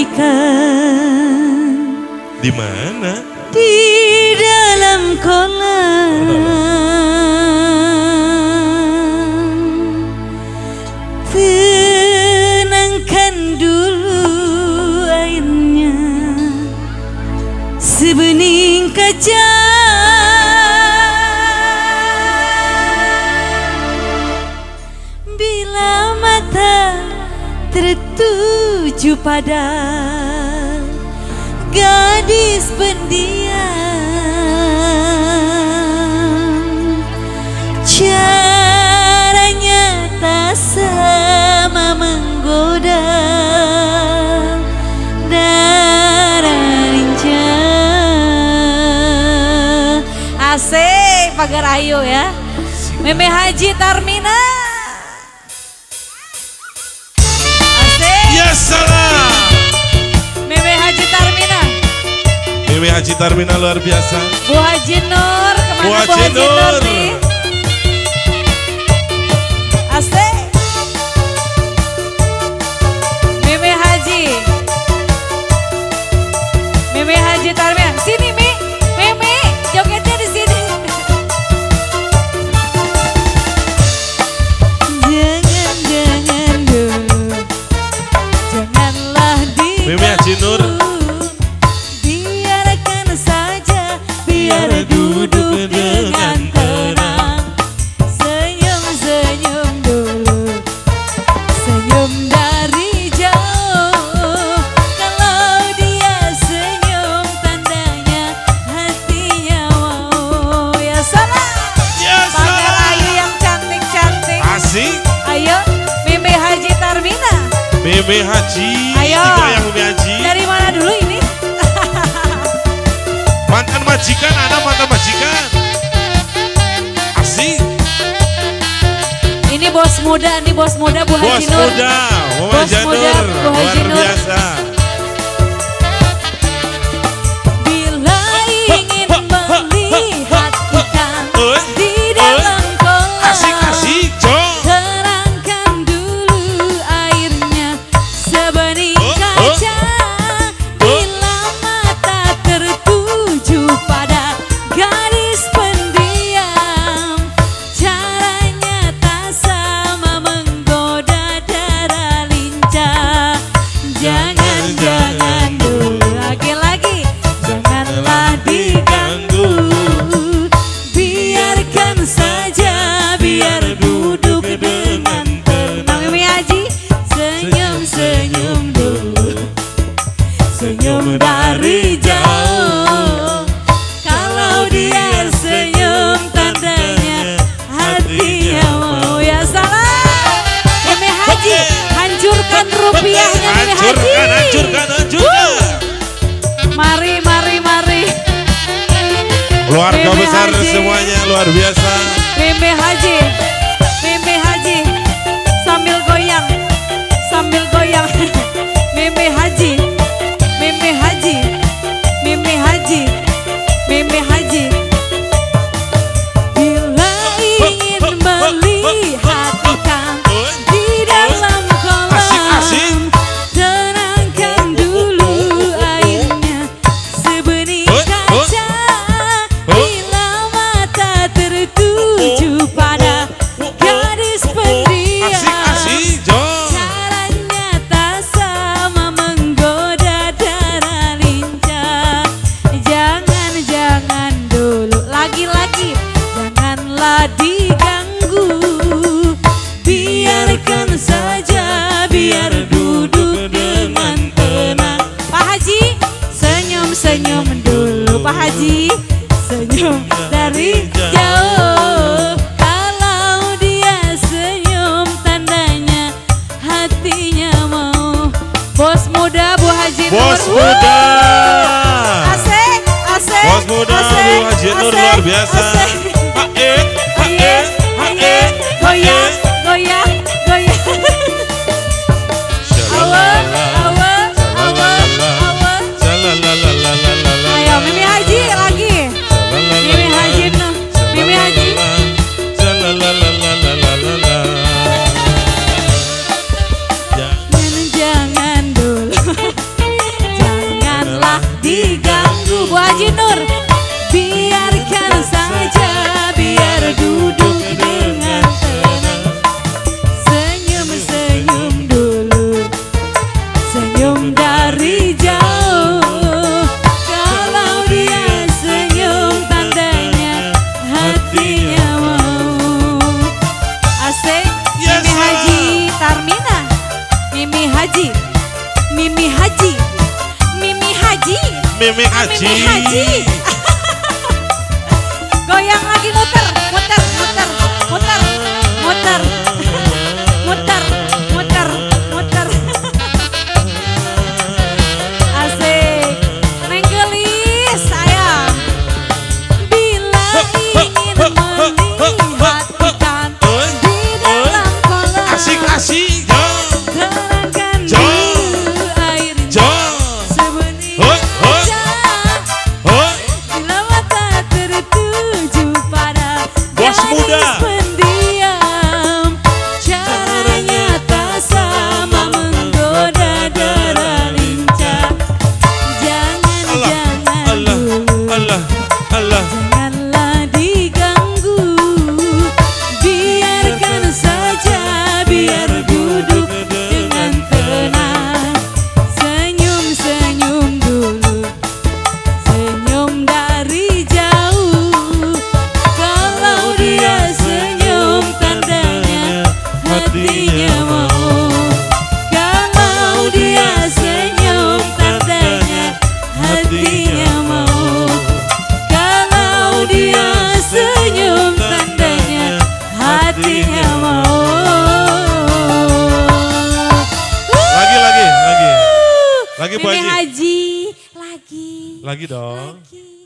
ikan. Di mana? Di dalam kolam. Tenangkan dulu airnya, sebening kaca. Bila mata tertuju pada gadis pendiam, caranya tak sama menggoda darah lincah. Asik pagar ayu ya, Meme Haji Tarmina. Ya salam. Meme Haji Tarmina. Meme Haji Tarmina luar biasa. Bu Haji Nur, kemana Bu Haji Nur nih? Asik. Meme Haji. Meme Haji Tarmina. Sini Mi, Meme, jogetnya di sini. Jangan dulu, janganlah di. Meme Haji Nur. Biarkan saja, biar duduk dengan tenang. Senyum-senyum dulu, senyum dari jauh. Kalau dia senyum, tandanya hatinya mau. Ya salam, Ya pagar salam. ayu yang cantik-cantik. Asik. Ayo, Meme Haji Tarmina. Meme Haji. Ayo. Digoyang Meme Haji. Dari mana dulu ini? Mantan majikan, ada mantan majikan. Asik. Ini bos muda Bu Bos Haji Nur. muda, Mama Bos Janur, muda, Bu Haji luar Nur. biasa. Bila ingin melihat ikan Oi, di dalam kolam, Asik-asik, Jo. terangkan dulu airnya sebening kaca. Bila mata tertuju pada gadis pendiam, caranya tak sama menggoda darah lincah. Jangan dulu, lagi-lagi janganlah diganggu. Biarkan saja, biar duduk dengan tenang. Meme Haji, senyum-senyum dulu, senyum dari jauh. Kalau dia senyum, tandanya hatinya mau. Ya salam, Meme Haji, hancurkan rupiahnya Meme Haji. Hancurkan. Mari. Keluarga Meme besar Haji. semuanya luar biasa. Meme Haji, sambil goyang, Meme Haji, bila ingin melihat ikan di dalam Asik-asik. kolam, terangkan dulu airnya sebening kaca. Bila mata tertuju pada gadis pendiam, Asik-asik, Jo. caranya tak sama menggoda darah lincah. Jangan dulu, lagi-lagi janganlah diganggu. Biarkan saja, biar duduk dengan tenang. Pak Haji, senyum-senyum dulu Pak Haji. Senyum dari jauh. Kalau dia senyum, tandanya hatinya mau. Bos muda Bu Haji Nur. Bos muda. Asik. Bos muda Bu Haji Nur luar biasa. Goyang. Ayo Meme Haji lagi. Meme Haji Nur. Meme Haji. Jangan dulu. Haji. Mimi Haji. Goyang lagi muter, muter, muter, muter, muter, muter, muter, muter. Asik. Neng Gelis sayang. Bila ingin melihatkan di dalam kolam. Asik asik Jong. Terangkan Jong. dulu airnya. Jong. Sebening Hoi, hoi. wajah. Hoi. Bila mata tertuju pada Bos gadis muda. pendiam, caranya tak sama menggoda darah lincah. Jangan, Allah, jangan Allah, dulu, Allah, Allah. janganlah diganggu. Biarkan saja, biar duduk dengan tenang. Senyum-senyum dulu, senyum dari jauh. Kalau dia senyum tandanya hatinya mau. Kalau dia senyum tandanya hatinya mau. Kalau dia senyum tandanya hatinya mau. Lagi. Lagi Bu Mimi Haji. Haji lagi. Lagi dong. Lagi.